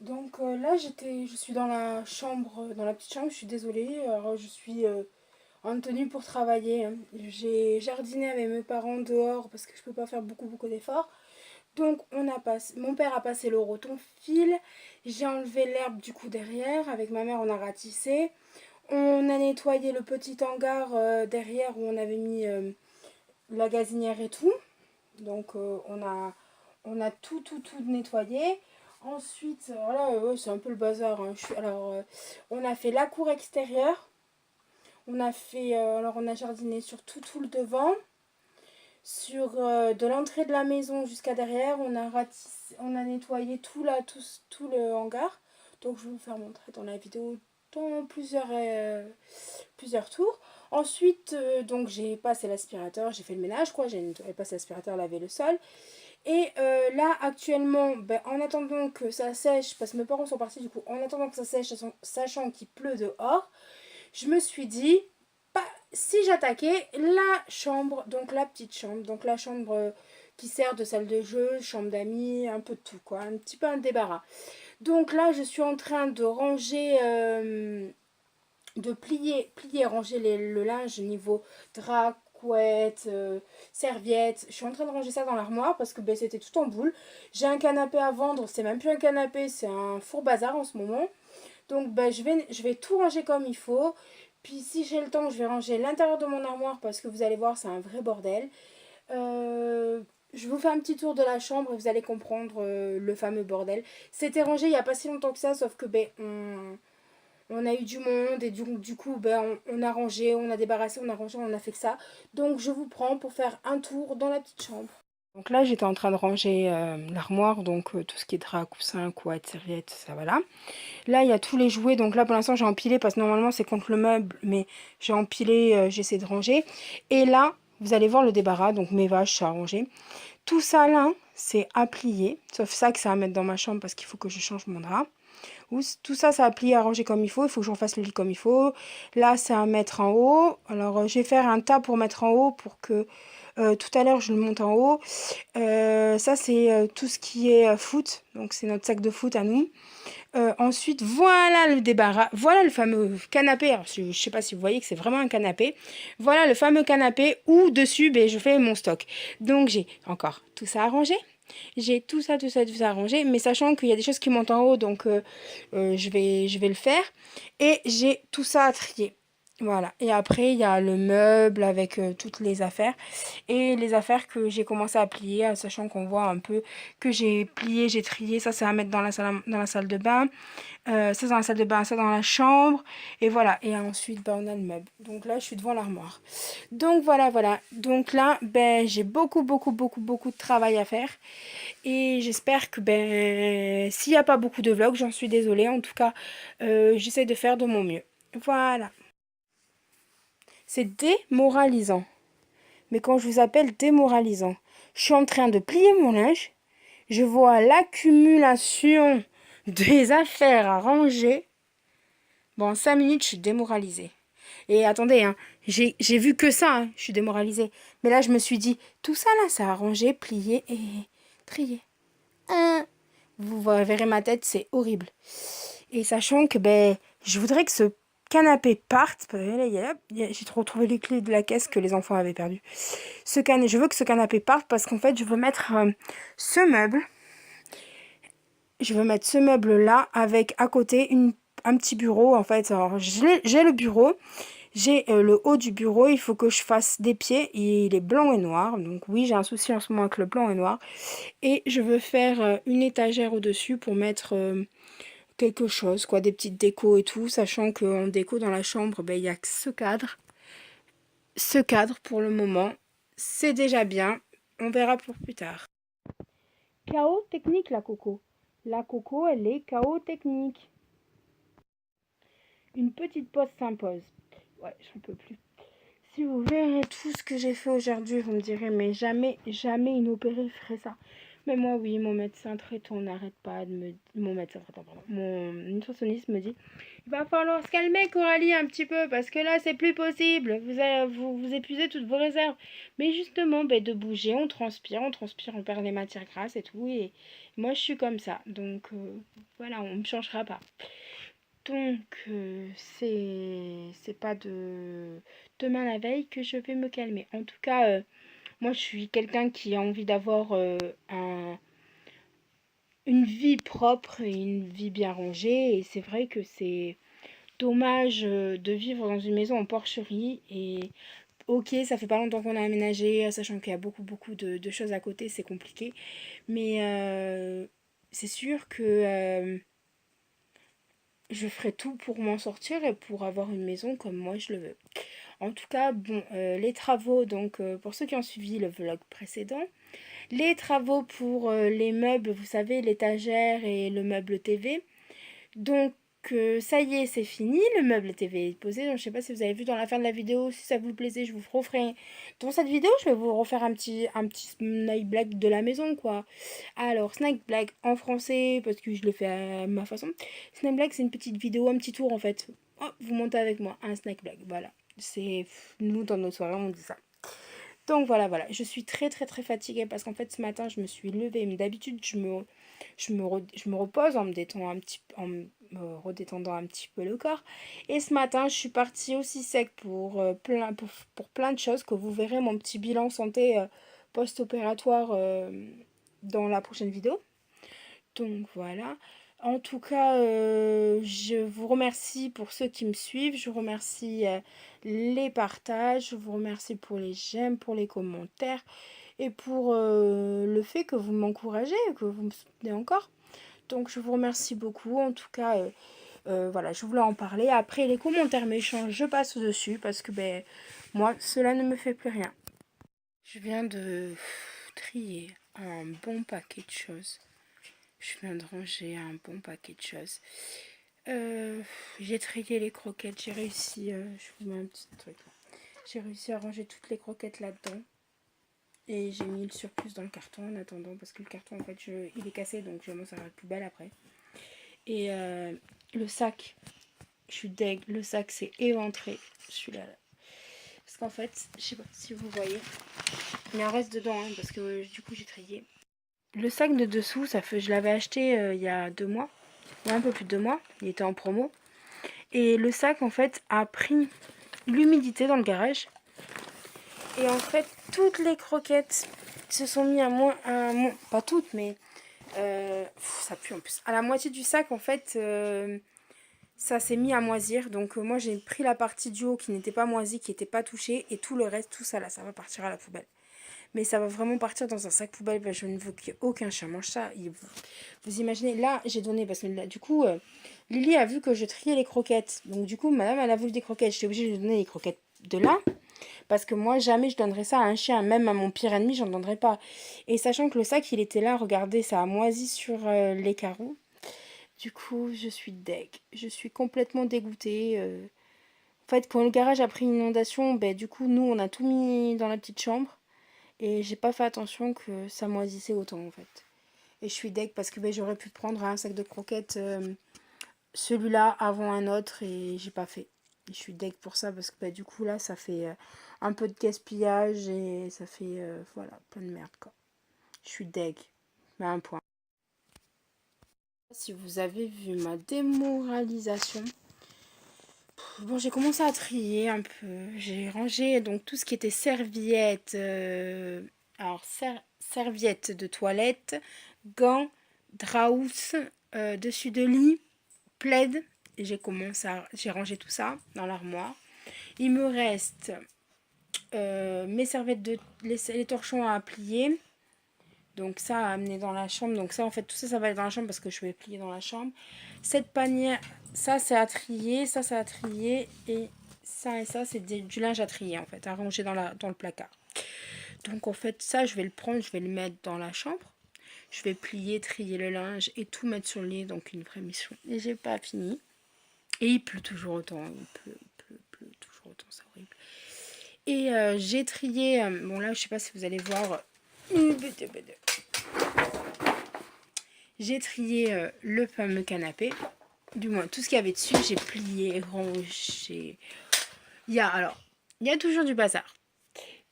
Donc là, je suis dans la chambre, dans la petite chambre, je suis désolée. Alors, je suis en tenue pour travailler, hein. J'ai jardiné avec mes parents dehors parce que je peux pas faire beaucoup d'efforts. Donc mon père a passé le roton fil. J'ai enlevé l'herbe du coup derrière. Avec ma mère, on a ratissé. On a nettoyé le petit hangar derrière où on avait mis la gazinière et tout. Donc on a tout nettoyé. Ensuite, voilà, ouais, c'est un peu le bazar, hein. On a fait la cour extérieure. On a jardiné sur tout le devant. Sur de l'entrée de la maison jusqu'à derrière, on a nettoyé tout le hangar. Donc je vais vous faire montrer dans la vidéo dans plusieurs tours. Ensuite, donc j'ai passé l'aspirateur, j'ai fait le ménage, quoi. J'ai passé l'aspirateur, lavé le sol. Et là, actuellement, ben, en attendant que ça sèche, parce que mes parents sont partis du coup, en attendant que ça sèche, sachant qu'il pleut dehors, je me suis dit, bah, si j'attaquais la chambre, donc la petite chambre, donc la chambre qui sert de salle de jeu, chambre d'amis, un peu de tout, quoi, un petit peu un débarras. Donc là, je suis en train de ranger, de plier, ranger le linge niveau drap, couette, serviette. Je suis en train de ranger ça dans l'armoire parce que ben, c'était tout en boule. J'ai un canapé à vendre, c'est même plus un canapé, c'est un four bazar en ce moment. Donc ben, je vais tout ranger comme il faut. Puis si j'ai le temps, je vais ranger l'intérieur de mon armoire parce que vous allez voir, c'est un vrai bordel. Je vous fais un petit tour de la chambre et vous allez comprendre le fameux bordel. C'était rangé il n'y a pas si longtemps que ça, sauf que ben, on a eu du monde et du coup ben, on a rangé, on a débarrassé, on a rangé, on a fait que ça. Donc je vous prends pour faire un tour dans la petite chambre. Donc là j'étais en train de ranger l'armoire, donc tout ce qui est drap, coussin, couette, serviette, ça voilà. Là il y a tous les jouets, donc là pour l'instant j'ai empilé parce que normalement c'est contre le meuble, mais j'ai empilé, j'essaie de ranger. Et là vous allez voir le débarras, donc mes vaches ça a rangé. Tout ça là c'est à plier, sauf ça que ça à mettre dans ma chambre parce qu'il faut que je change mon drap. Tout ça, ça a plié, arrangé comme il faut. Il faut que j'en fasse le lit comme il faut. Là, c'est à mettre en haut. Alors, je vais faire un tas pour mettre en haut pour que tout à l'heure, je le monte en haut. Ça, c'est tout ce qui est foot. Donc, c'est notre sac de foot à nous. Ensuite, voilà le débarras. Voilà le fameux canapé. Alors, je ne sais pas si vous voyez que c'est vraiment un canapé. Voilà le fameux canapé où dessus, ben, je fais mon stock. Donc, j'ai encore tout ça arrangé. J'ai tout ça arrangé, mais sachant qu'il y a des choses qui montent en haut, donc je vais le faire. Et j'ai tout ça à trier. Voilà. Et après, il y a le meuble avec toutes les affaires. Et les affaires que j'ai commencé à plier, sachant qu'on voit un peu que j'ai plié, j'ai trié. Ça, c'est à mettre dans la salle de bain. Ça dans la salle de bain, ça dans la chambre. Et voilà. Et ensuite, ben, on a le meuble. Donc là, je suis devant l'armoire. Donc voilà. Donc là, ben, j'ai beaucoup de travail à faire. Et j'espère que ben, s'il n'y a pas beaucoup de vlogs, j'en suis désolée. En tout cas, j'essaie de faire de mon mieux. Voilà. C'est démoralisant. Mais quand je vous appelle démoralisant, je suis en train de plier mon linge. Je vois l'accumulation des affaires à ranger. Bon, en 5 minutes, je suis démoralisée. Et attendez, hein, j'ai vu que ça, hein, je suis démoralisée. Mais là, je me suis dit, tout ça là, ça a rangé, plié et trié. Hein. Vous verrez ma tête, c'est horrible. Et sachant que ben, je voudrais que ce canapé parte. J'ai trop retrouvé les clés de la caisse que les enfants avaient perdues. Je veux que ce canapé parte parce qu'en fait, je veux mettre ce meuble. Je veux mettre ce meuble-là avec à côté un petit bureau. En fait, alors j'ai le bureau. J'ai le haut du bureau, il faut que je fasse des pieds, il est blanc et noir, donc oui j'ai un souci en ce moment avec le blanc et noir. Et je veux faire une étagère au-dessus pour mettre quelque chose, quoi, des petites décos et tout, sachant qu'en déco dans la chambre, ben, il n'y a que ce cadre. Ce cadre pour le moment, c'est déjà bien, on verra pour plus tard. Chaos technique la coco. La coco, elle est chaos technique. Une petite pause s'impose. Ouais, j'en peux plus. Si vous verrez tout ce que j'ai fait aujourd'hui, vous me direz, mais jamais une opérée ferait ça. Mais moi, oui, mon médecin traitant n'arrête pas de me... Mon médecin traitant, pardon. Mon nutritionniste me dit, il va falloir se calmer, Coralie, un petit peu, parce que là, c'est plus possible. Vous épuisez toutes vos réserves. Mais justement, ben, de bouger, on transpire, on perd les matières grasses et tout. Et moi, je suis comme ça. Donc, voilà, on ne me changera pas. Donc, c'est pas de demain la veille que je vais me calmer. En tout cas, moi, je suis quelqu'un qui a envie d'avoir une vie propre et une vie bien rangée. Et c'est vrai que c'est dommage de vivre dans une maison en porcherie. Et ok, ça fait pas longtemps qu'on a aménagé, sachant qu'il y a beaucoup de choses à côté, c'est compliqué. Mais c'est sûr que je ferai tout pour m'en sortir et pour avoir une maison comme moi je le veux. En tout cas, bon, les travaux, donc pour ceux qui ont suivi le vlog précédent, les travaux pour les meubles, vous savez, l'étagère et le meuble TV. Donc ça y est, c'est fini, le meuble TV est posé. Donc, je sais pas si vous avez vu dans la fin de la vidéo, si ça vous plaisait, je vous referai. Dans cette vidéo, je vais vous refaire un petit snack blague de la maison, quoi. Alors, snack blague en français, parce que je le fais à ma façon. Snack blague, c'est une petite vidéo, un petit tour en fait. Oh, vous montez avec moi, un snack blague, voilà. C'est nous dans nos soirées, on dit ça. Donc voilà, je suis très fatiguée parce qu'en fait ce matin je me suis levée. Mais d'habitude je me repose en me détendant me redétendant un petit peu le corps. Et ce matin je suis partie aussi sec pour plein de choses que vous verrez mon petit bilan santé post-opératoire dans la prochaine vidéo. Donc voilà. En tout cas, je vous remercie pour ceux qui me suivent. Je vous remercie les partages. Je vous remercie pour les j'aime, pour les commentaires et pour le fait que vous m'encouragez, que vous me soutenez encore. Donc je vous remercie beaucoup. En tout cas, voilà, je voulais en parler. Après les commentaires méchants, je passe dessus parce que ben moi, cela ne me fait plus rien. Je viens de trier un bon paquet de choses. Je viens de ranger un bon paquet de choses. J'ai trié les croquettes. J'ai réussi. Je vous mets un petit truc là. J'ai réussi à ranger toutes les croquettes là-dedans. Et j'ai mis le surplus dans le carton en attendant. Parce que le carton, en fait, il est cassé. Donc, je m'en sers à la poubelle après. Et le sac. Je suis deg. Le sac, c'est éventré. Je suis là. Parce qu'en fait, je sais pas si vous voyez. Il en reste dedans. Hein, parce que du coup, j'ai trié. Le sac de dessous, je l'avais acheté il y a 2 mois. Ouais, un peu plus de 2 mois. Il était en promo. Et le sac, en fait, a pris l'humidité dans le garage. Et en fait, toutes les croquettes se sont mis à moins... pas toutes, mais... ça pue en plus. À la moitié du sac, en fait, ça s'est mis à moisir. Donc, moi, j'ai pris la partie du haut qui n'était pas moisie, qui n'était pas touchée. Et tout le reste, tout ça, là, ça va partir à la poubelle. Mais ça va vraiment partir dans un sac poubelle. Je ne veux qu'aucun chat mange ça. Vous imaginez, là, j'ai donné, parce que là, du coup, Lily a vu que je triais les croquettes. Donc, du coup, madame, elle a voulu des croquettes. J'étais obligée de lui donner les croquettes de là. Parce que moi, jamais je donnerais ça à un chien. Même à mon pire ennemi, j'en donnerais pas. Et sachant que le sac, il était là, regardez, ça a moisi sur les carreaux. Du coup, je suis deg. Je suis complètement dégoûtée. En fait, quand le garage a pris une inondation, ben, du coup, nous, on a tout mis dans la petite chambre. Et j'ai pas fait attention que ça moisissait autant, en fait. Et je suis deg parce que ben, j'aurais pu prendre un sac de croquettes, celui-là avant un autre, et j'ai pas fait. Et je suis deg pour ça parce que ben, du coup, là, ça fait un peu de gaspillage et ça fait, voilà, plein de merde, quoi. Je suis deg, mais à un point. Si vous avez vu ma démoralisation, bon, j'ai commencé à trier un peu. J'ai rangé donc tout ce qui était serviettes. Alors, serviettes de toilette, gants, draus, dessus de lit, plaid. Et j'ai rangé tout ça dans l'armoire. Il me reste mes serviettes les torchons à plier. Donc ça à amener dans la chambre. Donc ça en fait tout ça va aller dans la chambre parce que je vais plier dans la chambre. Cette panière, ça c'est à trier, ça c'est à trier. Et ça c'est du linge à trier en fait, à ranger dans le placard. Donc en fait ça je vais le prendre, je vais le mettre dans la chambre. Je vais plier, trier le linge et tout mettre sur le lit. Donc une vraie mission. Et j'ai pas fini. Et il pleut toujours autant. Il pleut toujours autant, c'est horrible. Et j'ai trié, bon là je sais pas si vous allez voir. j'ai trié le fameux canapé. Du moins, tout ce qu'il y avait dessus, j'ai plié, rangé. Il y a toujours du bazar.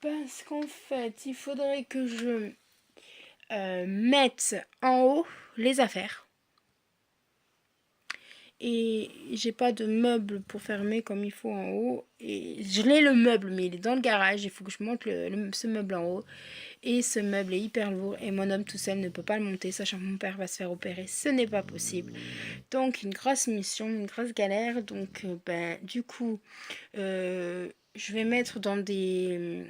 Parce qu'en fait, il faudrait que je mette en haut les affaires. Et j'ai pas de meuble pour fermer comme il faut en haut. Et je l'ai le meuble, mais il est dans le garage. Il faut que je monte ce meuble en haut. Et ce meuble est hyper lourd. Et mon homme tout seul ne peut pas le monter, sachant que mon père va se faire opérer. Ce n'est pas possible. Donc une grosse mission, une grosse galère. Donc du coup, je vais mettre dans des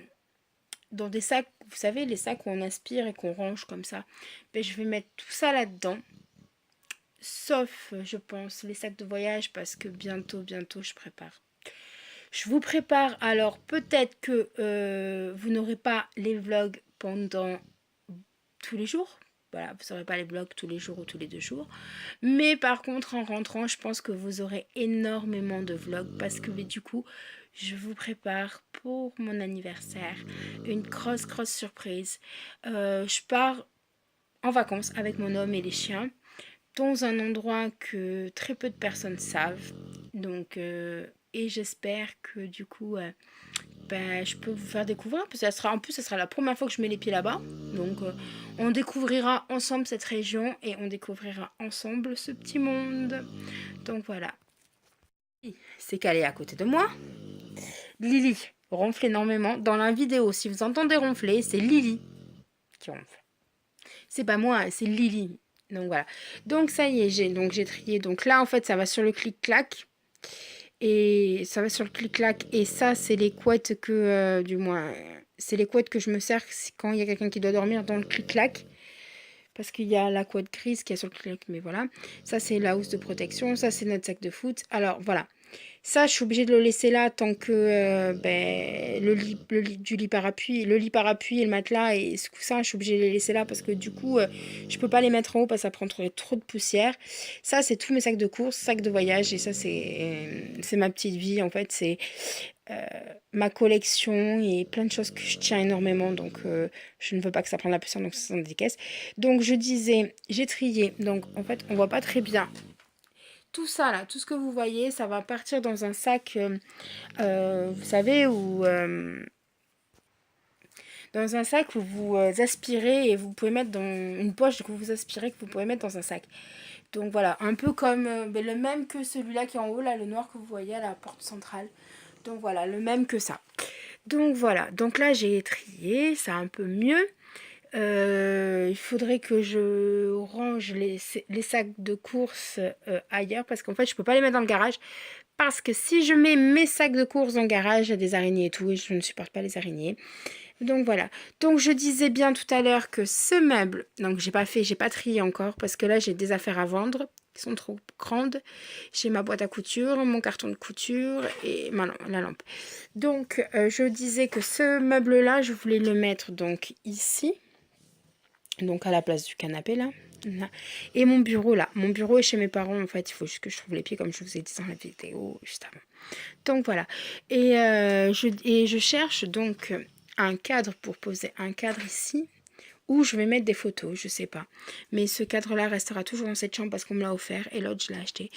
sacs. Vous savez, les sacs où on aspire et qu'on range comme ça. Je vais mettre tout ça là-dedans. Sauf, je pense, les sacs de voyage parce que bientôt, je prépare. Je vous prépare, alors peut-être que vous n'aurez pas les vlogs pendant tous les jours. Voilà, vous n'aurez pas les vlogs tous les jours ou tous les 2 jours. Mais par contre, en rentrant, je pense que vous aurez énormément de vlogs parce que du coup, je vous prépare pour mon anniversaire une grosse surprise. Je pars en vacances avec mon homme et les chiens dans un endroit que très peu de personnes savent. Donc, et j'espère que du coup, je peux vous faire découvrir. Parce que ça sera la première fois que je mets les pieds là-bas. Donc, on découvrira ensemble cette région et on découvrira ensemble ce petit monde. Donc voilà. C'est calé à côté de moi. Lily ronfle énormément. Dans la vidéo, si vous entendez ronfler, c'est Lily qui ronfle. C'est pas moi, c'est Lily. Donc voilà. Donc ça y est, j'ai trié. Donc là, en fait, ça va sur le clic-clac. Et ça va sur le clic-clac. Et ça, c'est les couettes que, c'est les couettes que je me sers quand il y a quelqu'un qui doit dormir dans le clic-clac. Parce qu'il y a la couette grise qui est sur le clic-clac, mais voilà. Ça, c'est la housse de protection. Ça, c'est notre sac de foot. Alors, voilà. Ça, je suis obligée de le laisser là tant que le lit parapluie et le matelas et ce coussin, je suis obligée de les laisser là parce que du coup, je peux pas les mettre en haut parce que ça prendrait trop de poussière. Ça, c'est tous mes sacs de course, sacs de voyage et ça, c'est ma petite vie. En fait, c'est ma collection et plein de choses que je tiens énormément. Donc, je ne veux pas que ça prenne la poussière, donc ça s'en décaisse. Donc, je disais, j'ai trié. Donc, en fait, on voit pas très bien. Tout ça là, tout ce que vous voyez, ça va partir dans un sac, vous savez, dans un sac où vous aspirez et vous pouvez mettre dans une poche que vous aspirez, que vous pouvez mettre dans un sac. Donc voilà, un peu comme le même que celui-là qui est en haut, là, le noir que vous voyez à la porte centrale. Donc voilà, le même que ça. Donc voilà, donc là j'ai trié, ça un peu mieux. Il faudrait que je range les sacs de course ailleurs parce qu'en fait je peux pas les mettre dans le garage parce que si je mets mes sacs de course dans le garage il y a des araignées et tout et je ne supporte pas les araignées. Donc voilà, donc je disais bien tout à l'heure que ce meuble, donc j'ai pas trié encore parce que là j'ai des affaires à vendre qui sont trop grandes. J'ai ma boîte à couture, mon carton de couture et la lampe. Donc je disais que ce meuble là je voulais le mettre donc ici. Donc à la place du canapé là. Et mon bureau là. Mon bureau est chez mes parents en fait. Il faut juste que je trouve les pieds comme je vous ai dit dans la vidéo juste avant. Donc voilà. Et je cherche donc un cadre pour poser un cadre ici. Où je vais mettre des photos, je sais pas. Mais ce cadre-là restera toujours dans cette chambre parce qu'on me l'a offert. Et l'autre, je l'ai acheté.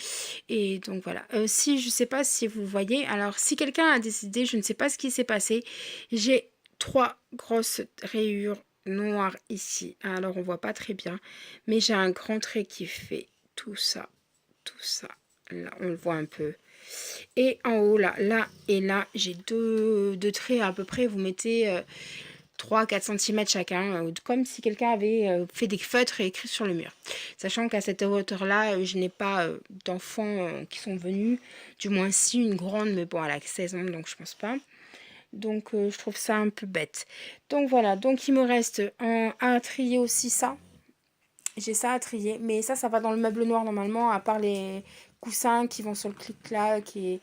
Et donc voilà. Si je sais pas si vous voyez. Alors si quelqu'un a décidé, je ne sais pas ce qui s'est passé. J'ai 3 grosses rayures noir ici, alors on voit pas très bien, mais j'ai un grand trait qui fait tout ça, là on le voit un peu, et en haut là et là, j'ai deux traits à peu près, vous mettez 3-4 cm chacun, comme si quelqu'un avait fait des feutres et écrit sur le mur, sachant qu'à cette hauteur là, je n'ai pas d'enfants qui sont venus, du moins si une grande, mais bon elle a 16 ans donc je pense pas. Donc, je trouve ça un peu bête. Donc, voilà. Donc, il me reste à trier aussi ça. J'ai ça à trier. Mais ça va dans le meuble noir normalement, à part les coussins qui vont sur le clic-clac. Et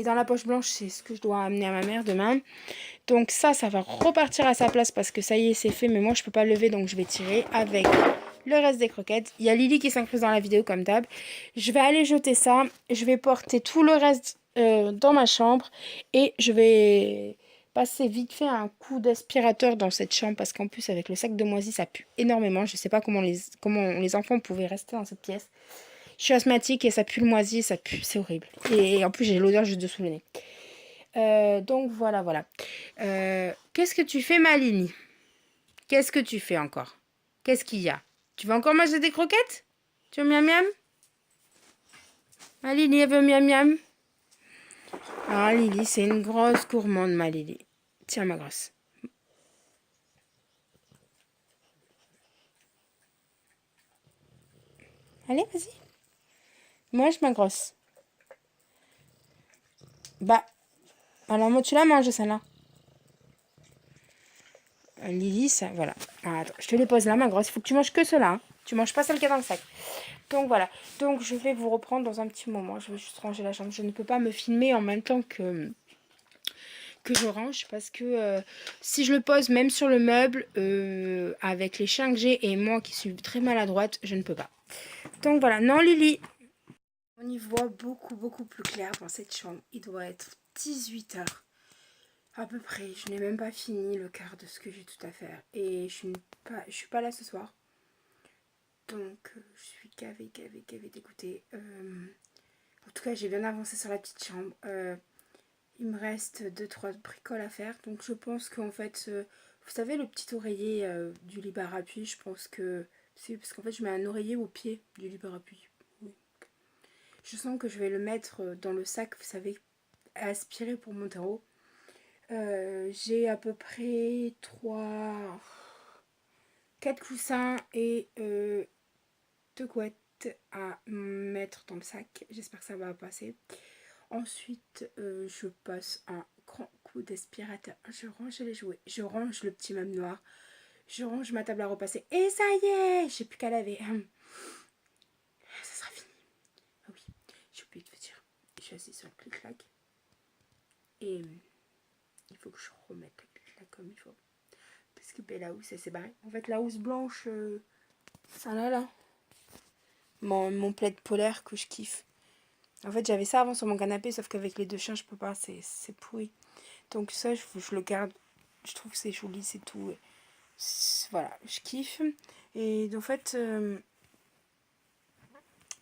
dans la poche blanche, c'est ce que je dois amener à ma mère demain. Donc, ça va repartir à sa place parce que ça y est, c'est fait. Mais moi, je peux pas le lever, donc je vais tirer avec le reste des croquettes. Il y a Lily qui s'incruse dans la vidéo, comme d'hab. Je vais aller jeter ça. Je vais porter tout le reste dans ma chambre et je vais passer vite fait un coup d'aspirateur dans cette chambre parce qu'en plus avec le sac de moisi ça pue énormément. Je sais pas comment les enfants pouvaient rester dans cette pièce. Je suis asthmatique et ça pue le moisi, ça pue, c'est horrible. Et en plus j'ai l'odeur juste dessous le nez. Donc voilà, voilà. Qu'est-ce que tu fais, ma Lily? Qu'est-ce que tu fais encore? Qu'est-ce qu'il y a? Tu vas encore manger des croquettes? Tu veux miam miam? Ma Lily, elle veut miam miam? Ah, Lily, c'est une grosse gourmande, ma Lily. Tiens, ma grosse. Allez, vas-y. Mange, ma grosse. Bah, alors moi, tu la manges, celle-là. Lily, ça, voilà. Ah, attends, je te les pose là, ma grosse. Il faut que tu manges que cela. Hein. Tu manges pas celle qui est dans le sac. Donc voilà. Donc je vais vous reprendre dans un petit moment. Je vais juste ranger la chambre. Je ne peux pas me filmer en même temps que je range parce que si je le pose même sur le meuble avec les chiens que j'ai et moi qui suis très maladroite, je ne peux pas. Donc voilà. Non, Lily. On y voit beaucoup, beaucoup plus clair dans cette chambre. Il doit être 18 heures. À peu près, je n'ai même pas fini le quart de ce que j'ai tout à faire. Et je suis pas là ce soir. Donc, je suis gavée dégoûtée. En tout cas, j'ai bien avancé sur la petite chambre. Il me reste 2-3 bricoles à faire. Donc, je pense qu'en fait, vous savez, le petit oreiller du lit bar appui, je pense que c'est parce qu'en fait, je mets un oreiller au pied du lit bar appui. Oui. Je sens que je vais le mettre dans le sac, vous savez, à aspirer pour monter en haut. J'ai à peu près 4 coussins et 2 couettes à mettre dans le sac. J'espère que ça va passer. Ensuite, je passe un grand coup d'aspirateur. Je range les jouets. Je range le petit meuble noir. Je range ma table à repasser. Et ça y est, j'ai plus qu'à laver. Ça sera fini. Ah oui, j'ai oublié de vous dire. Je suis assise sur le clic-clac. Et il faut que je remette le clic-clac comme il faut. Parce que ben, la housse, elle s'est barrée. En fait, la housse blanche, ça là. Mon plaid polaire que je kiffe. En fait, j'avais ça avant sur mon canapé, sauf qu'avec les 2 chiens, je peux pas, c'est pourri. Donc ça, je le garde. Je trouve que c'est joli, c'est tout. Voilà, je kiffe. Et en fait,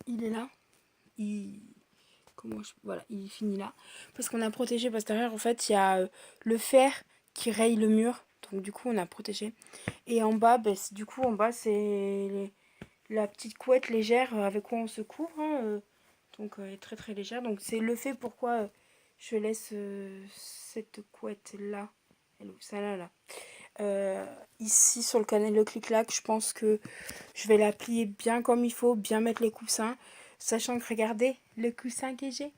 il est là. Voilà, il finit là. Parce qu'on a protégé, parce que derrière, en fait, il y a le fer qui raye le mur. Donc du coup, on a protégé. Et en bas, ben, du coup, en bas, c'est la petite couette légère avec quoi on se couvre. Hein, donc elle est très très légère. Donc c'est le fait pourquoi je laisse cette couette là. Elle est où ça là ici sur le canal le clic-clac, je pense que je vais la plier bien comme il faut, bien mettre les coussins. Sachant que regardez le coussin que j'ai.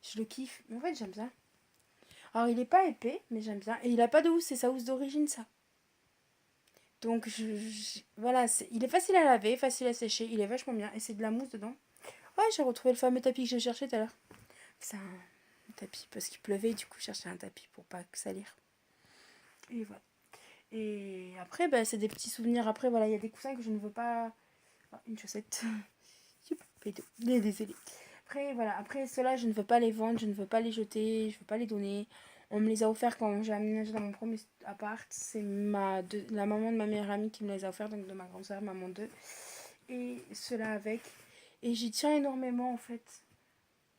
Je le kiffe. En fait j'aime bien. Alors il est pas épais, mais j'aime bien. Et il a pas de housse, c'est sa housse d'origine ça. Donc voilà, il est facile à laver, facile à sécher, il est vachement bien. Et c'est de la mousse dedans. Ouais, j'ai retrouvé le fameux tapis que j'ai cherché tout à l'heure. C'est un tapis parce qu'il pleuvait, du coup, je cherchais un tapis pour pas salir. Et voilà. Et après, bah, c'est des petits souvenirs. Après, voilà, il y a des coussins que je ne veux pas. Ah, une chaussette. Désolée. Après, voilà. Après, ceux-là, je ne veux pas les vendre, je ne veux pas les jeter, je ne veux pas les donner. On me les a offerts quand j'ai aménagé dans mon premier appart. C'est la maman de ma meilleure amie qui me les a offerts, donc de ma grande soeur, maman 2. Et ceux-là avec. Et j'y tiens énormément en fait.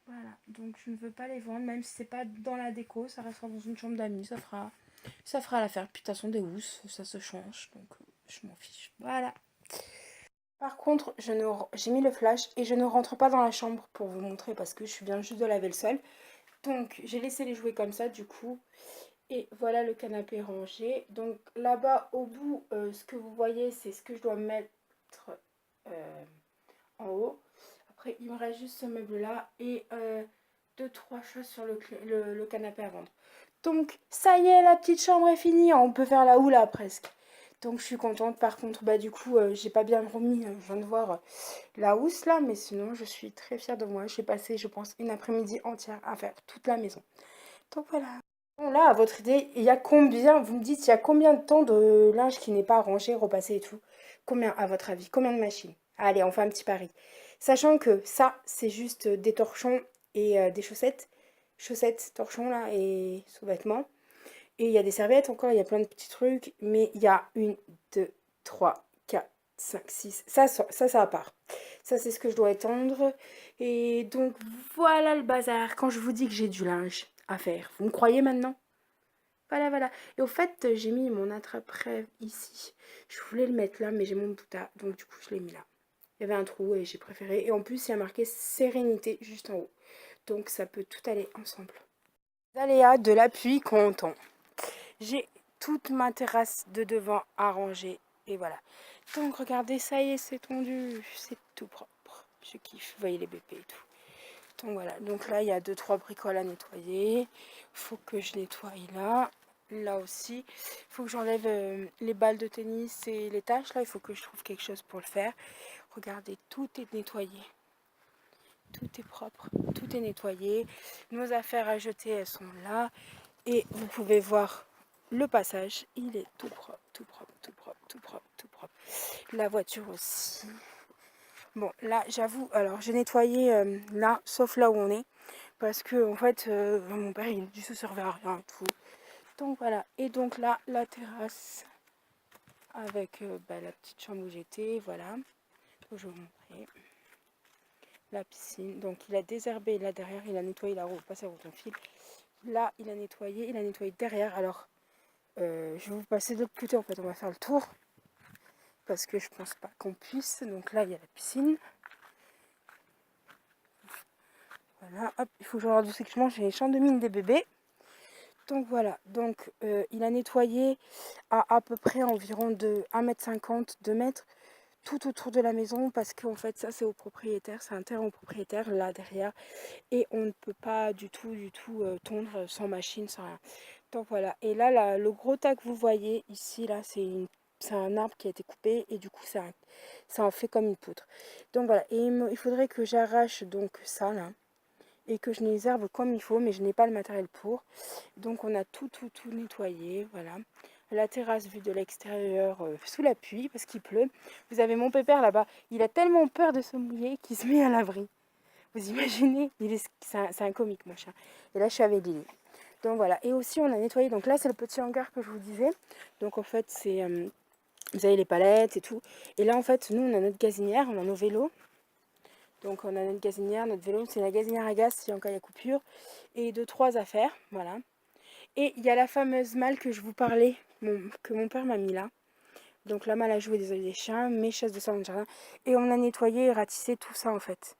Voilà, donc je ne veux pas les vendre, même si c'est pas dans la déco, ça restera dans une chambre d'amis, ça fera l'affaire. Puis de toute façon, des housses, ça se change, donc je m'en fiche. Voilà. Par contre, j'ai mis le flash et je ne rentre pas dans la chambre pour vous montrer parce que je viens juste de laver le sol. Donc j'ai laissé les jouets comme ça du coup. Et voilà le canapé rangé. Donc là-bas au bout, ce que vous voyez, c'est ce que je dois mettre en haut. Après, il me reste juste ce meuble-là et 2-3 choses sur le canapé à vendre. Donc, ça y est, la petite chambre est finie. On peut faire la houla presque. Donc, je suis contente. Par contre, bah du coup, j'ai pas bien remis. Je viens de voir la housse là. Mais sinon, je suis très fière de moi. J'ai passé, je pense, une après-midi entière à faire toute la maison. Donc, voilà. Bon, là, à votre idée, il y a combien, vous me dites, il y a combien de temps de linge qui n'est pas rangé, repassé et tout? Combien, à votre avis? Combien de machines? Allez, on fait un petit pari. Sachant que ça, c'est juste des torchons et des chaussettes. Chaussettes, torchons là et sous-vêtements. Et il y a des serviettes encore, il y a plein de petits trucs. Mais il y a 1, 2, 3, 4, 5, 6. Ça à part. Ça, c'est ce que je dois étendre. Et donc, voilà le bazar. Quand je vous dis que j'ai du linge à faire, vous me croyez maintenant? Voilà, voilà. Et au fait, j'ai mis mon attrape-rêve ici. Je voulais le mettre là, mais j'ai mon bouta. Donc, du coup, je l'ai mis là. Il y avait un trou et j'ai préféré. Et en plus, il y a marqué sérénité juste en haut. Donc, ça peut tout aller ensemble. Les aléas de la pluie quand on tombe. J'ai toute ma terrasse de devant arrangée. Et voilà. Donc, regardez, ça y est, c'est tondu. C'est tout propre. Je kiffe. Vous voyez les bébés et tout. Donc, voilà. Donc, là, il y a 2-3 bricoles à nettoyer. Faut que je nettoie là. Là aussi. Il faut que j'enlève les balles de tennis et les taches. Là, il faut que je trouve quelque chose pour le faire. Regardez, tout est nettoyé. Tout est propre. Tout est nettoyé. Nos affaires à jeter, elles sont là. Et vous pouvez voir le passage. Il est tout propre, tout propre, tout propre, tout propre, tout propre. La voiture aussi. Bon, là, j'avoue, alors j'ai nettoyé là, sauf là où on est. Parce que, en fait, mon père, il ne se servait à rien et tout. Donc voilà. Et donc là, la terrasse avec la petite chambre où j'étais. Voilà. Donc, je vais vous montrer. La piscine. Donc il a désherbé là derrière. Il a nettoyé la roue. Passer au fil. Là, il a nettoyé derrière. Alors, je vais vous passer de l'autre côté. En fait, on va faire le tour. Parce que je pense pas qu'on puisse. Donc là, il y a la piscine. Voilà, hop, il faut que je regarde aussi que je mange les champs de mine des bébés. Donc voilà, donc il a nettoyé à peu près environ de 1,50 m, 2 mètres tout autour de la maison parce qu'en fait ça c'est au propriétaire, c'est un terrain au propriétaire là derrière et on ne peut pas du tout tondre sans machine, sans rien. Donc voilà, et là, le gros tas que vous voyez ici là c'est un arbre qui a été coupé et du coup ça en fait comme une poutre. Donc voilà, et il faudrait que j'arrache donc ça là et que je les herbe comme il faut, mais je n'ai pas le matériel pour. Donc on a tout nettoyé, voilà. La terrasse vue de l'extérieur sous la pluie parce qu'il pleut. Vous avez mon pépère là-bas, il a tellement peur de se mouiller qu'il se met à l'abri. Vous imaginez, c'est un comique mon chien. Et là je suis avec Lily. Donc voilà, et aussi on a nettoyé, donc là c'est le petit hangar que je vous disais. Donc en fait c'est, vous avez les palettes et tout. Et là en fait nous on a notre gazinière, on a nos vélos. Donc on a notre gazinière, notre vélo, c'est la gazinière à gaz si en cas il y a coupure. Et 2-3 affaires, voilà. Et il y a la fameuse malle que je vous parlais, que mon père m'a mis là. Donc la malle à jouer des œufs des chiens, mes chaises de salon de jardin. Et on a nettoyé et ratissé tout ça en fait.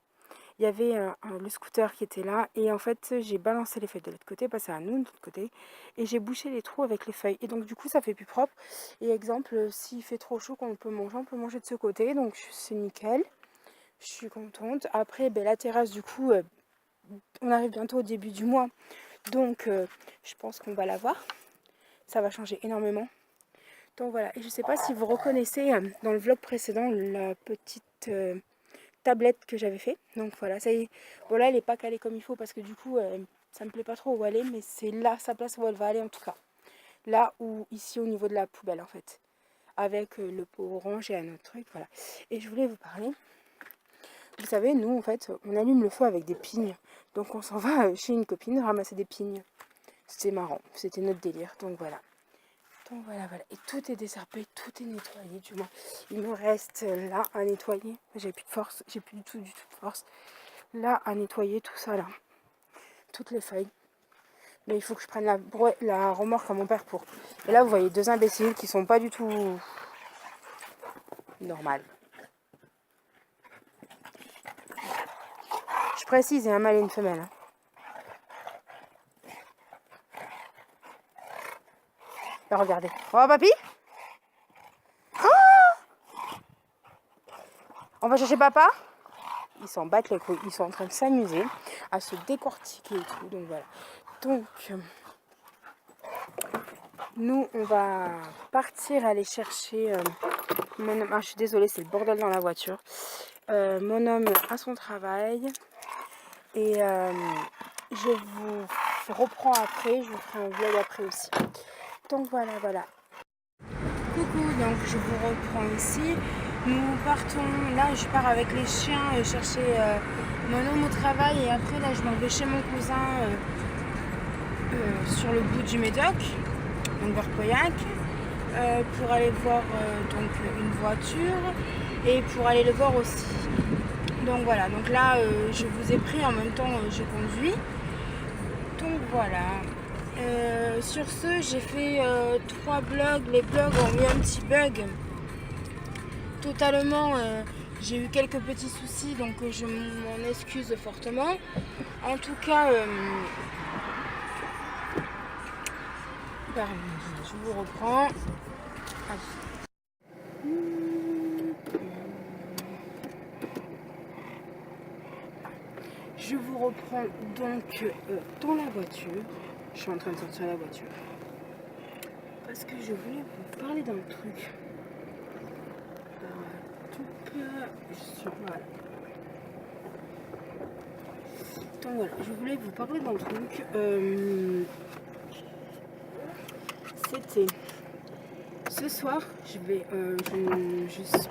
Il y avait le scooter qui était là. Et en fait j'ai balancé les feuilles de l'autre côté, passé à nous de l'autre côté. Et j'ai bouché les trous avec les feuilles. Et donc du coup ça fait plus propre. Et exemple, s'il fait trop chaud qu'on peut manger, on peut manger de ce côté. Donc c'est nickel. Je suis contente. Après, la terrasse, du coup, on arrive bientôt au début du mois. Donc, je pense qu'on va la voir. Ça va changer énormément. Donc voilà. Et je ne sais pas si vous reconnaissez dans le vlog précédent la petite tablette que j'avais fait. Donc voilà, ça y est. Bon là, elle n'est pas calée comme il faut parce que du coup, ça me plaît pas trop où aller. Mais c'est là, sa place où elle va aller en tout cas. Là ou ici au niveau de la poubelle en fait. Avec le pot orange et un autre truc. Voilà. Et je voulais vous parler. Vous savez, nous, en fait, on allume le feu avec des pignes. Donc, on s'en va chez une copine ramasser des pignes. C'était marrant. C'était notre délire. Donc, voilà. Donc, voilà, voilà. Et tout est désherbé, tout est nettoyé, du moins. Il me reste là à nettoyer. J'ai plus de force. J'ai plus du tout de force. Là, à nettoyer tout ça, là. Toutes les feuilles. Mais il faut que je prenne la remorque à mon père pour. Et là, vous voyez deux imbéciles qui sont pas du tout normales. Je précise, il y a un mâle et une femelle. Hein. Là, regardez. Oh, papy oh, on va chercher papa. Ils s'en battent les couilles. Ils sont en train de s'amuser à se décortiquer et tout. Donc, voilà. Donc, nous, on va partir aller chercher mon homme. Ah, je suis désolée, c'est le bordel dans la voiture. Mon homme a son travail. Et je vous reprends après. Je vous ferai un vlog après aussi. Donc, voilà, voilà. Coucou, donc je vous reprends ici. Nous partons, là je pars avec les chiens chercher mon homme au travail et après là je m'en vais chez mon cousin sur le bout du Médoc. donc vers Pauillac, pour aller voir donc une voiture et pour aller le voir aussi. Donc voilà, donc là je vous ai pris en même temps je conduis. Donc voilà. Sur ce, j'ai fait 3 blogs. Les blogs ont eu un petit bug. Totalement, j'ai eu quelques petits soucis, donc je m'en excuse fortement. En tout cas, pardon, je vous reprends. Je vous reprends donc dans la voiture. Je suis en train de sortir la voiture. Parce que je voulais vous parler d'un truc. Voilà. Donc voilà, je voulais vous parler d'un truc. C'était ce soir, je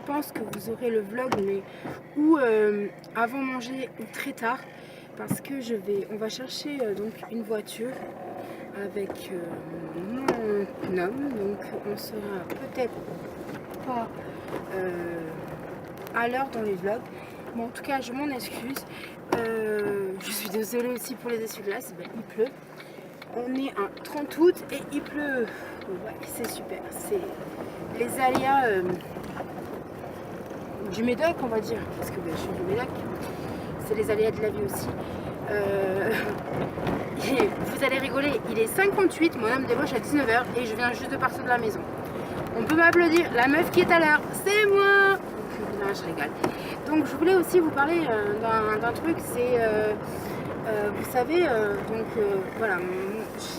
pense que vous aurez le vlog, mais ou avant manger ou très tard, parce que on va chercher donc une voiture avec mon homme, donc on sera peut-être pas à l'heure dans les vlogs, mais en tout cas je m'en excuse. Je suis désolée aussi pour les essuie-glaces, il pleut. On est un 30 août et il pleut. Ouais, c'est super. C'est les aléas du Médoc, on va dire, parce que je suis du Médoc. C'est les aléas de la vie aussi. Vous allez rigoler, il est 58, mon homme débauche à 19 h et je viens juste de partir de la maison. On peut m'applaudir, la meuf qui est à l'heure, c'est moi. Non, je rigole. Donc je voulais aussi vous parler d'un truc, c'est vous savez, voilà,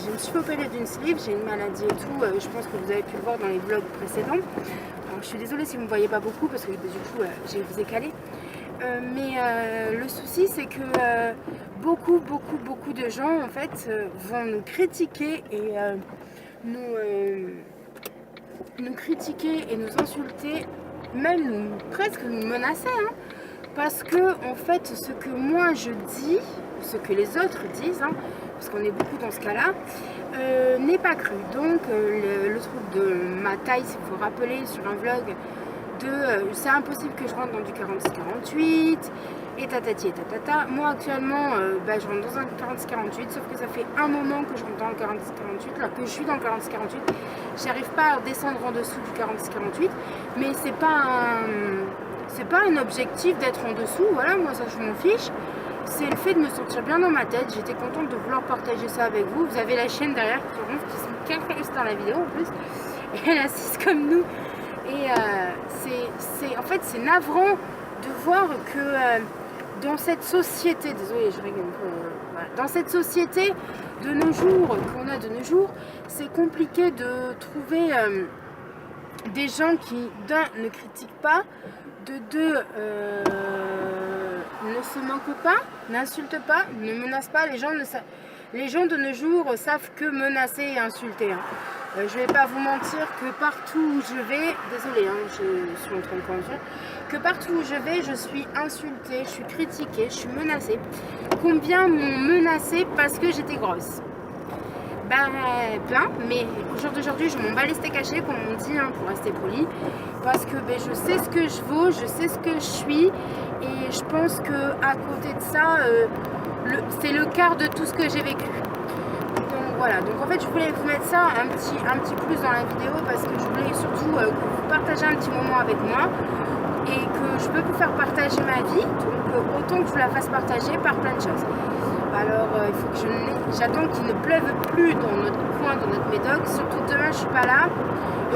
je me suis opérée d'une sleeve, j'ai une maladie et tout, je pense que vous avez pu le voir dans les vlogs précédents. Alors, je suis désolée si vous ne me voyez pas beaucoup parce que du coup je vous ai calé. Mais le souci c'est que beaucoup de gens en fait vont nous critiquer et nous critiquer et nous insulter, même presque nous menacer, hein, parce que en fait ce que moi je dis, ce que les autres disent, hein, parce qu'on est beaucoup dans ce cas-là, n'est pas cru. Donc le truc de ma taille, si vous vous rappelez sur un vlog, c'est impossible que je rentre dans du 46-48 et tatati et tatata. Moi actuellement je rentre dans un 46-48, sauf que ça fait un moment que je rentre dans le 46-48, là que je suis dans le 46-48, j'arrive pas à descendre en dessous du 46-48, mais c'est pas un objectif d'être en dessous, voilà, moi ça je m'en fiche. C'est le fait de me sentir bien dans ma tête. J'étais contente de vouloir partager ça avec vous. Vous avez la chaîne derrière qui sont carrément dans la vidéo en plus, et elle assiste comme nous. Et en fait c'est navrant de voir que dans cette société, désolée je rigole un peu, voilà, dans cette société de nos jours, qu'on a de nos jours, c'est compliqué de trouver des gens qui, d'un, ne critiquent pas, de deux, ne se moquent pas, n'insultent pas, ne menacent pas. Les gens de nos jours savent que menacer et insulter, hein. Je vais pas vous mentir que partout où je vais, désolée, hein, je suis en train de conduire, que partout où je vais, je suis insultée, je suis critiquée, je suis menacée. Combien m'ont menacée parce que j'étais grosse? Plein, mais au jour d'aujourd'hui, je m'en bats les steaks hachés, comme on dit, hein, pour rester poli, parce que je sais ce que je vaux, je sais ce que je suis, et je pense que à côté de ça, c'est le quart de tout ce que j'ai vécu. Voilà, donc en fait je voulais vous mettre ça un petit plus dans la vidéo parce que je voulais surtout que vous partagez un petit moment avec moi et que je peux vous faire partager ma vie, donc autant que je vous la fasse partager par plein de choses. Alors il faut que j'attends qu'il ne pleuve plus dans notre coin, dans notre Médoc, surtout demain je suis pas là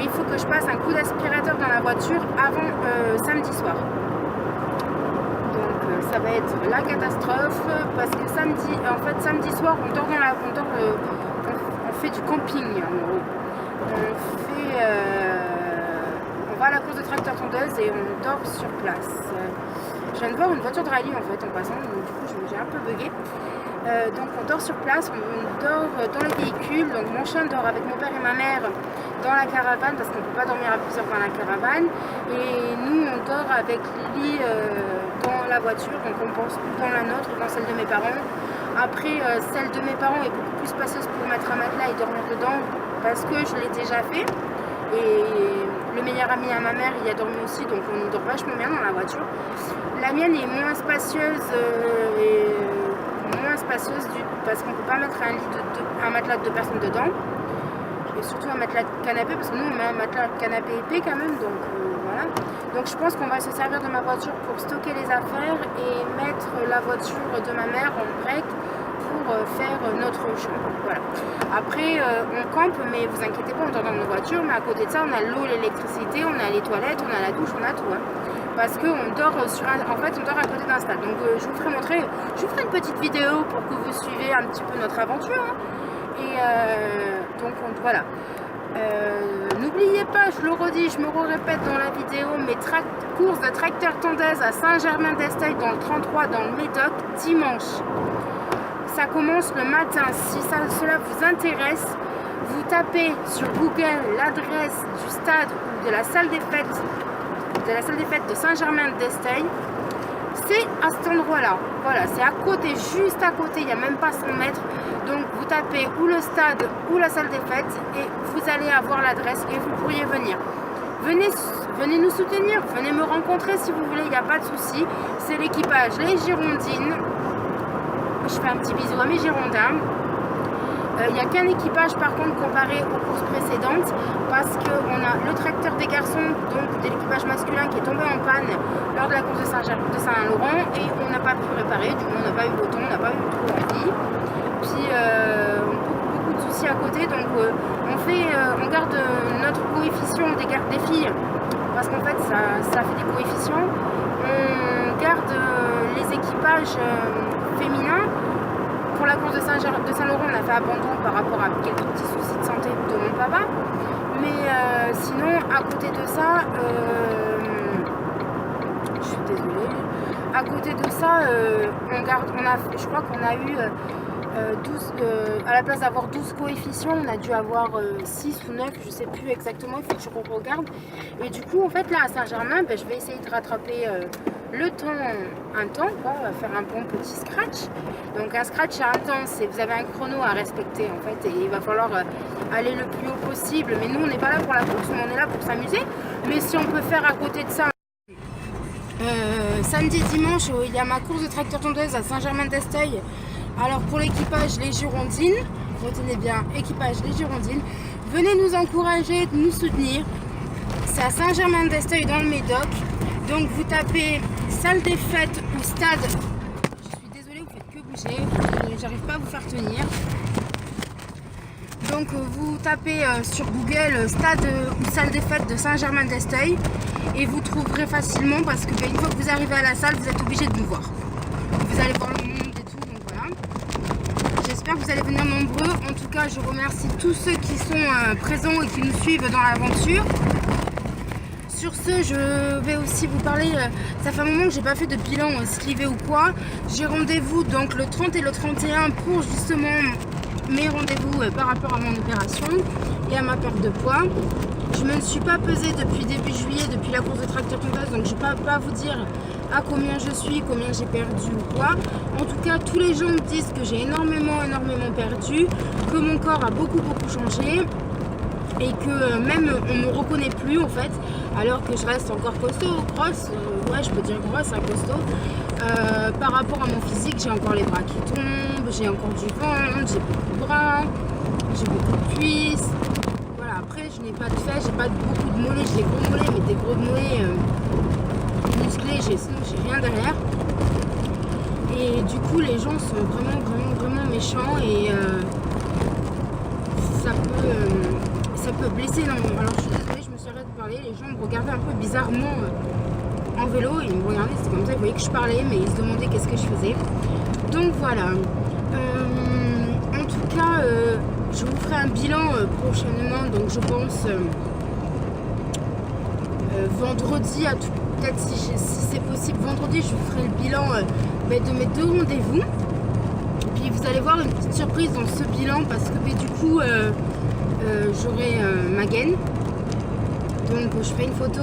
et il faut que je passe un coup d'aspirateur dans la voiture avant samedi soir. Donc ça va être la catastrophe parce que samedi soir on dort on fait du camping en gros. On va à la course de tracteur tondeuse et on dort sur place. Je viens de voir une voiture de rallye en fait en passant, donc du coup j'ai un peu bugué. Donc on dort sur place, on dort dans le véhicule, donc mon chien dort avec mon père et ma mère dans la caravane parce qu'on ne peut pas dormir à plusieurs dans la caravane, et nous on dort avec Lily dans la voiture, donc on pense dans la nôtre ou dans celle de mes parents. Après celle de mes parents est beaucoup plus spacieuse pour mettre un matelas et dormir dedans, parce que je l'ai déjà fait. Et le meilleur ami à ma mère y a dormi aussi, donc on dort vachement bien dans la voiture. La mienne est moins spacieuse parce qu'on ne peut pas mettre un matelas de 2 personnes dedans. Et surtout un matelas de canapé, parce que nous on met un matelas de canapé épais quand même, donc voilà. Donc je pense qu'on va se servir de ma voiture pour stocker les affaires et mettre la voiture de ma mère en break pour faire notre chambre. Voilà. Après on campe, mais vous inquiétez pas, on dort dans nos voitures, mais à côté de ça on a l'eau, l'électricité, on a les toilettes, on a la douche, on a tout. Hein. Parce qu'on dort on dort à côté d'un stade. Donc je vous ferai une petite vidéo pour que vous suivez un petit peu notre aventure. Hein. Et donc voilà. N'oubliez pas, je le redis, je me répète dans la vidéo, mes courses de tracteur tondeuse à Saint-Germain-d'Esteuil dans le 33, dans le Médoc, dimanche. Ça commence le matin. Si cela vous intéresse, vous tapez sur Google l'adresse du stade ou de la salle des fêtes de Saint-Germain-d'Esteuil. C'est à cet endroit-là. Voilà, c'est à côté, juste à côté, il n'y a même pas 100 mètres. Donc vous tapez ou le stade ou la salle des fêtes et vous allez avoir l'adresse et vous pourriez venir. Venez nous soutenir, venez me rencontrer si vous voulez, il n'y a pas de souci. C'est l'équipage Les Girondines. Je fais un petit bisou à mes Girondins. Il n'y a qu'un équipage par contre comparé aux courses précédentes, parce qu'on a le tracteur des garçons, donc de l'équipage masculin, qui est tombé en panne lors de la course de Saint-Laurent, et on n'a pas pu réparer, du coup on n'a pas eu le temps, on n'a pas eu trop envie. Puis beaucoup de soucis à côté, donc on garde notre coefficient des filles, parce qu'en fait ça fait des coefficients. On garde les équipages féminins. Pour la course de Saint-Laurent, on a fait abandon par rapport à quelques petits soucis de santé de mon papa. Mais sinon, à côté de ça, je suis désolée. À côté de ça, je crois qu'on a eu 12, à la place d'avoir 12 coefficients, on a dû avoir 6 ou 9, je sais plus exactement, il faut que je regarde. Et du coup, en fait, là à Saint-Germain, je vais essayer de rattraper le temps, faire un bon petit scratch. Donc un scratch à un temps, c'est vous avez un chrono à respecter en fait, et il va falloir aller le plus haut possible. Mais nous, on n'est pas là pour la course, on est là pour s'amuser. Mais si on peut faire à côté de ça, samedi, dimanche, il y a ma course de tracteur tondeuse à Saint-Germain-d'Esteuil. Alors pour l'équipage Les Girondines, retenez bien, équipage Les Girondines, venez nous encourager, nous soutenir. C'est à Saint-Germain-d'Esteuil dans le Médoc. Donc vous tapez salle des fêtes ou stade. Je suis désolée, vous faites que bouger, j'arrive pas à vous faire tenir. Donc vous tapez sur Google stade ou salle des fêtes de Saint-Germain-d'Esteuil et vous trouverez facilement, parce que une fois que vous arrivez à la salle, vous êtes obligé de nous voir. Vous allez voir le monde et tout, donc voilà. J'espère que vous allez venir nombreux. En tout cas, je remercie tous ceux qui sont présents et qui nous suivent dans l'aventure. Sur ce, je vais aussi vous parler, ça fait un moment que j'ai pas fait de bilan slivé ou quoi. J'ai rendez-vous donc le 30 et le 31 pour justement mes rendez-vous par rapport à mon opération et à ma perte de poids. Je ne me suis pas pesée depuis début juillet, depuis la course de tracteur tondeuse, donc je ne peux pas vous dire à combien je suis, combien j'ai perdu ou quoi. En tout cas, tous les gens me disent que j'ai énormément perdu, que mon corps a beaucoup changé. Et que même on ne me reconnaît plus en fait, alors que je reste encore costaud, grosse, ouais je peux dire grosse, costaud. Par rapport à mon physique, j'ai encore les bras qui tombent, j'ai encore du ventre, j'ai beaucoup de bras, j'ai beaucoup de cuisses. Voilà, après je n'ai pas de fesses, j'ai pas beaucoup de mollets, j'ai des gros mollets, mais des gros mollets musclés, sinon j'ai rien derrière. Et du coup les gens sont vraiment méchants et ça peut blesser énormément. Alors je suis désolée, je me suis arrêtée de parler, les gens me regardaient un peu bizarrement en vélo, ils me regardaient, c'était comme ça, ils voyaient que je parlais, mais ils se demandaient qu'est-ce que je faisais. Donc voilà. En tout cas, je vous ferai un bilan prochainement, donc je pense vendredi, peut-être si c'est possible, vendredi je vous ferai le bilan de mes 2 rendez-vous. Puis vous allez voir une petite surprise dans ce bilan, parce que du coup j'aurai ma gaine. Donc je fais une photo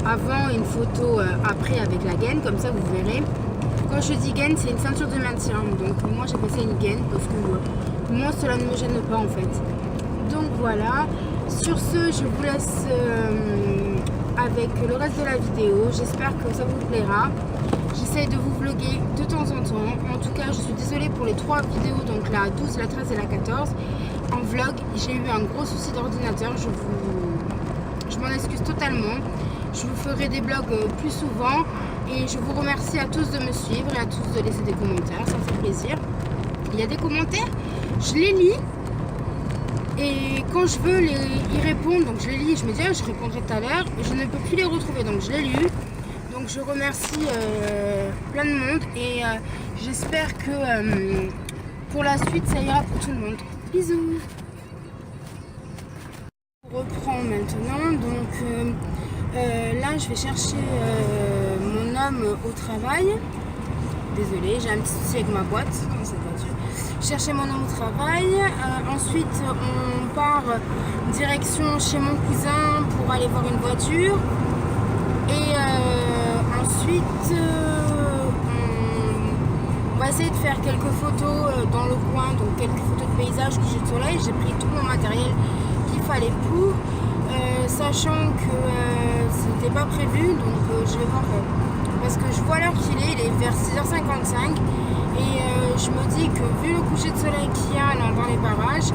avant et une photo après avec la gaine, comme ça vous verrez. Quand je dis gaine, c'est une ceinture de maintien. Donc moi j'appelle ça une gaine parce que moi cela ne me gêne pas en fait. Donc voilà, sur ce, je vous laisse avec le reste de la vidéo. J'espère que ça vous plaira. J'essaye de vous vlogger de temps en temps. En tout cas, je suis désolée pour les 3 vidéos, donc la 12, la 13 et la 14. En vlog, j'ai eu un gros souci d'ordinateur. Je m'en excuse totalement. Je vous ferai des vlogs plus souvent. Et je vous remercie à tous de me suivre et à tous de laisser des commentaires. Ça me fait plaisir. Il y a des commentaires, je les lis. Et quand je veux y répondre, donc je les lis, je me dis je répondrai tout à l'heure. Je ne peux plus les retrouver, donc je les lis. Donc je remercie plein de monde et j'espère que pour la suite ça ira pour tout le monde. Bisous. On reprend maintenant, donc là je vais chercher mon homme au travail. Désolée, j'ai un petit souci avec ma boîte dans cette voiture. Chercher mon homme au travail. Ensuite on part direction chez mon cousin pour aller voir une voiture. Et ensuite, on va essayer de faire quelques photos dans le coin, donc quelques photos de paysages, coucher de soleil. J'ai pris tout mon matériel qu'il fallait pour, sachant que ce n'était pas prévu, donc je vais voir, parce que je vois l'heure qu'il est, il est vers 6h55, et je me dis que vu le coucher de soleil qu'il y a là, dans les parages,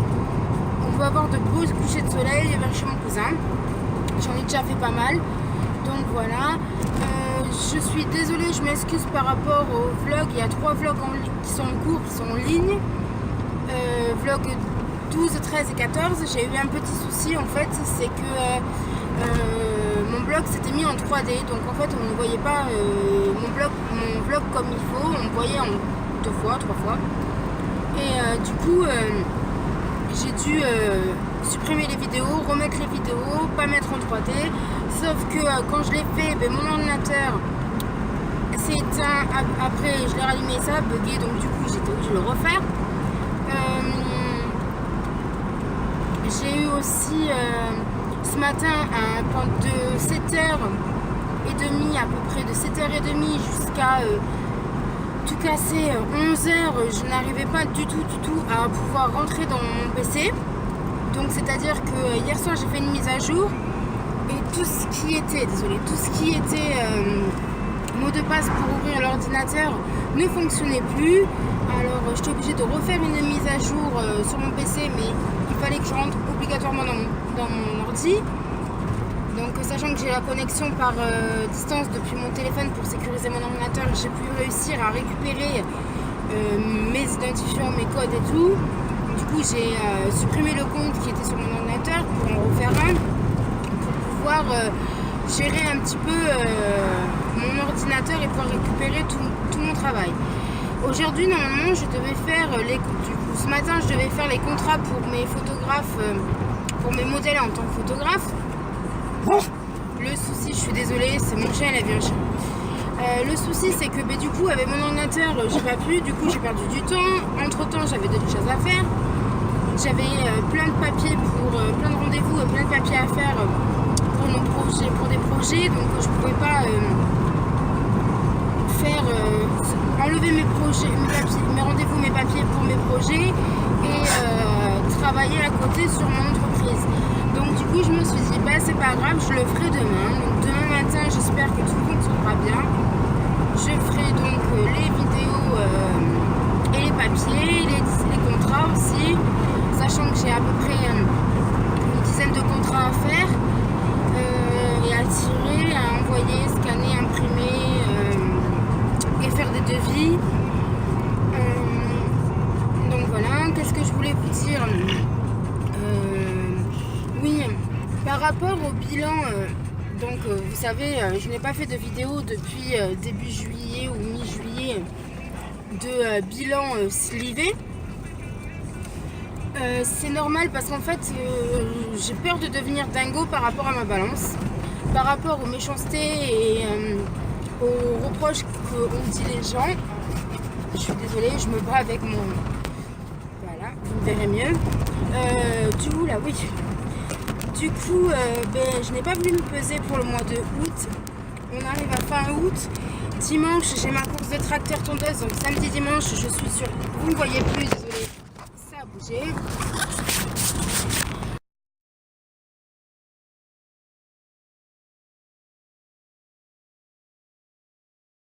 on va avoir de beaux couchers de soleil vers chez mon cousin. J'en ai déjà fait pas mal. Donc voilà, je suis désolée, je m'excuse par rapport au vlog. Il y a 3 vlogs qui sont en cours, qui sont en ligne. Vlog 12, 13 et 14. J'ai eu un petit souci en fait, c'est que mon blog s'était mis en 3D. Donc en fait, on ne voyait pas mon vlog comme il faut. On me voyait en 2 fois, 3 fois. Et du coup, j'ai dû supprimer les vidéos, remettre les vidéos, pas mettre en 3D. Sauf que quand je l'ai fait, mon ordinateur s'est éteint. Après, je l'ai rallumé, ça a bugué, donc du coup, j'étais obligée de le refaire. J'ai eu aussi ce matin de 7h30 à peu près, de 7h30 jusqu'à tout casser 11h, je n'arrivais pas du tout à pouvoir rentrer dans mon PC. Donc c'est-à-dire que hier soir j'ai fait une mise à jour et tout ce qui était, mot de passe pour ouvrir l'ordinateur ne fonctionnait plus. Alors j'étais obligée de refaire une mise à jour sur mon PC, mais il fallait que je rentre obligatoirement dans mon ordi. Donc sachant que j'ai la connexion par distance depuis mon téléphone pour sécuriser mon ordinateur, j'ai pu réussir à récupérer mes identifiants, mes codes et tout. Du coup j'ai supprimé le compte qui était sur mon ordinateur pour en refaire un, pour pouvoir gérer un petit peu mon ordinateur et pouvoir récupérer tout mon travail. Aujourd'hui normalement je devais faire ce matin je devais faire les contrats pour mes photographes, pour mes modèles en tant que photographe. Le souci, je suis désolée, c'est mon chien, il a vu un chien. Le souci, c'est que du coup, avec mon ordinateur, j'ai pas pu, du coup, j'ai perdu du temps. Entre temps, j'avais d'autres choses à faire. J'avais plein de papiers plein de rendez-vous et plein de papiers à faire pour des projets, donc je pouvais pas enlever mes rendez-vous, mes papiers pour mes projets et travailler à côté sur mon entreprise. Donc du coup je me suis dit c'est pas grave, je le ferai demain. Donc demain matin j'espère que tout fonctionnera bien. Je ferai donc les vidéos et les papiers, les contrats aussi, sachant que j'ai à peu près une dizaine de contrats à faire et à tirer, à envoyer, scanner, imprimer et faire des devis. Donc voilà, qu'est-ce que je voulais vous dire? Oui, par rapport au bilan, donc vous savez, je n'ai pas fait de vidéo depuis début juillet ou mi-juillet de bilan slivé. C'est normal parce qu'en fait, j'ai peur de devenir dingo par rapport à ma balance, par rapport aux méchancetés et aux reproches qu'ont dit les gens. Je suis désolée, je me bats avec mon... Voilà, vous me verrez mieux. Oui. Du coup, je n'ai pas voulu me peser pour le mois de août. On arrive à fin août. Dimanche, j'ai ma course de tracteur tondeuse. Donc samedi, dimanche, je suis sur... Vous ne voyez plus, désolé. Ça a bougé.